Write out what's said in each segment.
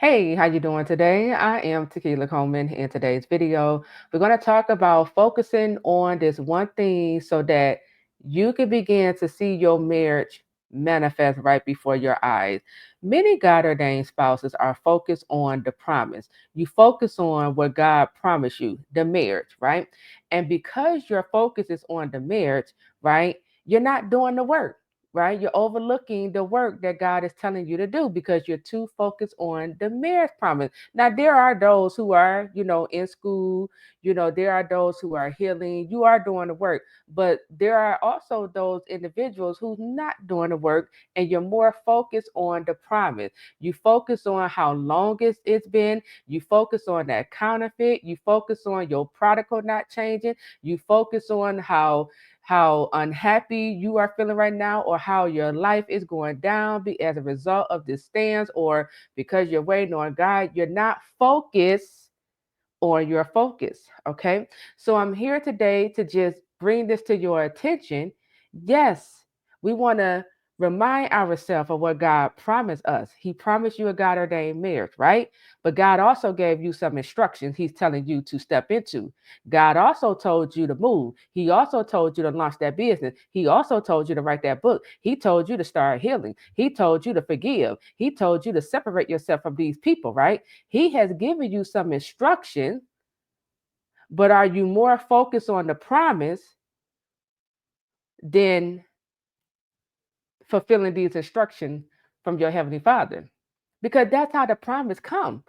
Hey, how you doing today? I am Taquila Coleman. In today's video, we're going to talk about focusing on this one thing so that you can begin to see your marriage manifest right before your eyes. Many God-ordained spouses are focused on the promise. You focus on what God promised you, the marriage, right? And because your focus is on the marriage, right, you're not doing the work, right? You're overlooking the work that God is telling you to do because you're too focused on the marriage promise. Now, there are those who are, in school, there are those who are healing. You are doing the work, but there are also those individuals who's not doing the work, and you're more focused on the promise. You focus on how long it's been. You focus on that counterfeit. You focus on your prodigal not changing. You focus on how unhappy you are feeling right now, or how your life is going down as a result of this stance, or because you're waiting on God. You're not focused on your focus. Okay. So I'm here today to just bring this to your attention. Yes, we want to remind ourselves of what God promised us. He promised you a God ordained marriage, right? But God also gave you some instructions He's telling you to step into. God also told you to move. He also told you to launch that business. He also told you to write that book. He told you to start healing. He told you to forgive. He told you to separate yourself from these people, right? He has given you some instruction, but are you more focused on the promise than fulfilling these instructions from your Heavenly Father? Because that's how the promise comes.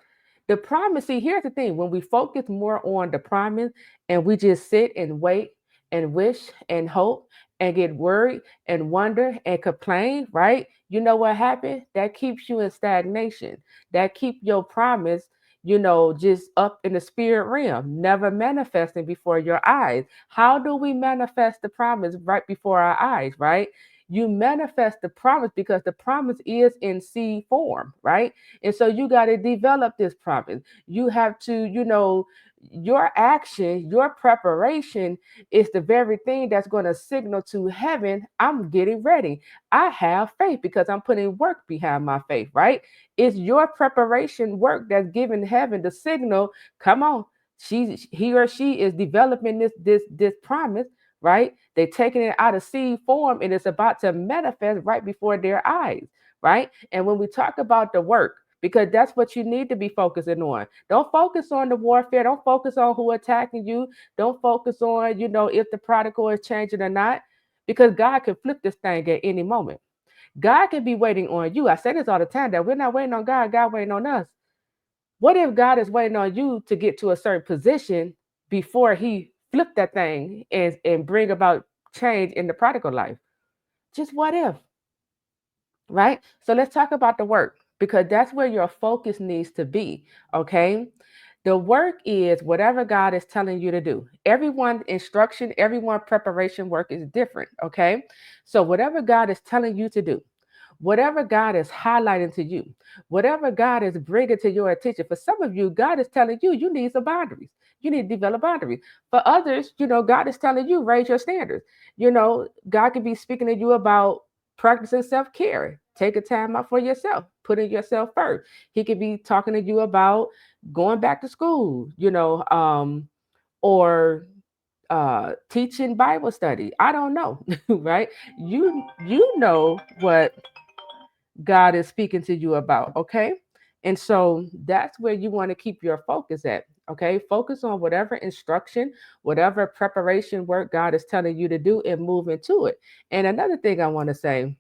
The promise, see, here's the thing: when we focus more on the promise and we just sit and wait and wish and hope and get worried and wonder and complain, right? You know what happens? That keeps you in stagnation. That keep your promise, just up in the spirit realm, never manifesting before your eyes. How do we manifest the promise right before our eyes, right? You manifest the promise because the promise is in seed form, right? And so you got to develop this promise. You have to, your action, your preparation is the very thing that's going to signal to heaven, I'm getting ready. I have faith because I'm putting work behind my faith, right? It's your preparation work that's giving heaven the signal, come on. He or she is developing this promise, right? They're taking it out of seed form and it's about to manifest right before their eyes, right? And when we talk about the work, because that's what you need to be focusing on. Don't focus on the warfare. Don't focus on who attacking you. Don't focus on, if the prodigal is changing or not, because God can flip this thing at any moment. God can be waiting on you. I say this all the time that we're not waiting on God, God waiting on us. What if God is waiting on you to get to a certain position before He flip that thing and bring about change in the prodigal life? Just what if, right? So let's talk about the work because that's where your focus needs to be. Okay. The work is whatever God is telling you to do. Everyone's instruction, everyone preparation work is different. Okay. So whatever God is telling you to do, whatever God is highlighting to you, whatever God is bringing to your attention. For some of you, God is telling you you need some boundaries. You need to develop boundaries. For others, God is telling you raise your standards. God can be speaking to you about practicing self-care. Take a time out for yourself, putting yourself first. He could be talking to you about going back to school, or teaching Bible study. I don't know, right? You know what God is speaking to you about, okay? And so that's where you want to keep your focus at, okay? Focus on whatever instruction, whatever preparation work God is telling you to do and move into it. And another thing I want to say,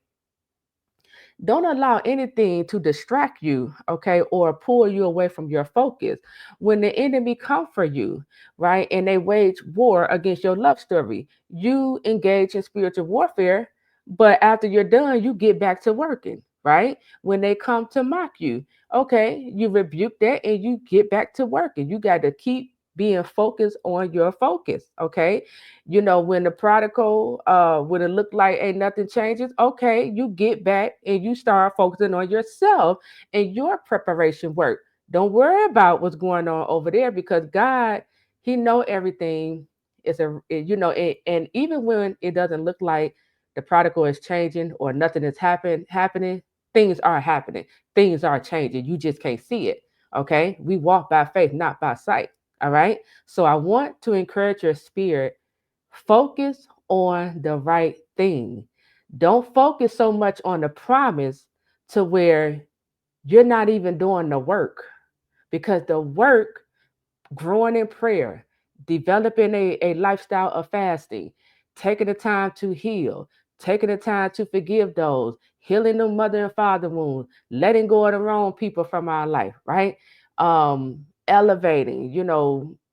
don't allow anything to distract you, okay, or pull you away from your focus. When the enemy come for you, right, and they wage war against your love story, you engage in spiritual warfare, but after you're done, you get back to working, right? When they come to mock you, okay, you rebuke that and you get back to working. You got to keep being focused on your focus, okay? When the prodigal, when it looked like ain't nothing changes, okay, you get back and you start focusing on yourself and your preparation work. Don't worry about what's going on over there because God, He know everything. And even when it doesn't look like the prodigal is changing or nothing is happening, things are happening, things are changing. You just can't see it. Okay. We walk by faith, not by sight. All right. So I want to encourage your spirit, focus on the right thing. Don't focus so much on the promise to where you're not even doing the work, because the work, growing in prayer, developing a lifestyle of fasting, taking the time to heal, taking the time to forgive those, healing the mother and father wounds, letting go of the wrong people from our life, right? Elevating,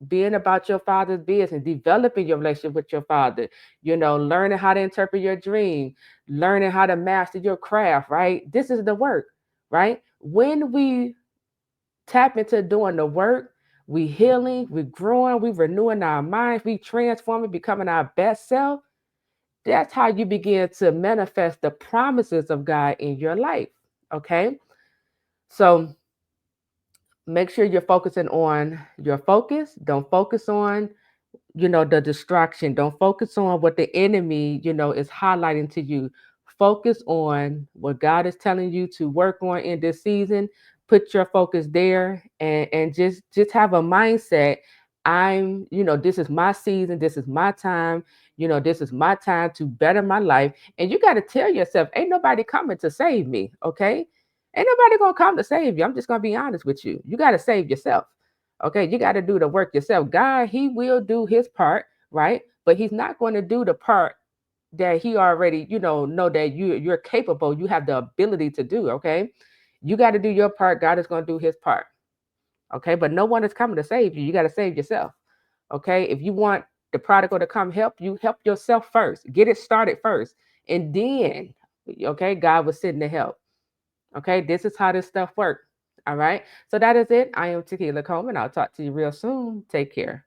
being about your father's business, developing your relationship with your father, learning how to interpret your dream, learning how to master your craft, right? This is the work, right? When we tap into doing the work, we healing, we growing, we renewing our minds, we transforming, becoming our best self. That's how you begin to manifest the promises of God in your life. Okay. So make sure you're focusing on your focus. Don't focus on the distraction. Don't focus on what the enemy is highlighting to you. Focus on what God is telling you to work on in this season. Put your focus there, and just have a mindset. This is my season, this is my time, this is my time to better my life. And you got to tell yourself, ain't nobody coming to save me. Okay, ain't nobody gonna come to save you. I'm just gonna be honest with you. You got to save yourself. Okay, you got to do the work yourself. God, He will do His part, right? But He's not going to do the part that He already, know that you're capable. You have the ability to do. Okay, you got to do your part. God is going to do His part. Okay, but no one is coming to save you. You got to save yourself. Okay, if you want the prodigal to come help you, help yourself first. Get it started first, and then, okay, God will send the help. Okay, this is how this stuff works. All right. So that is it. I am Taquila Coleman. I'll talk to you real soon. Take care.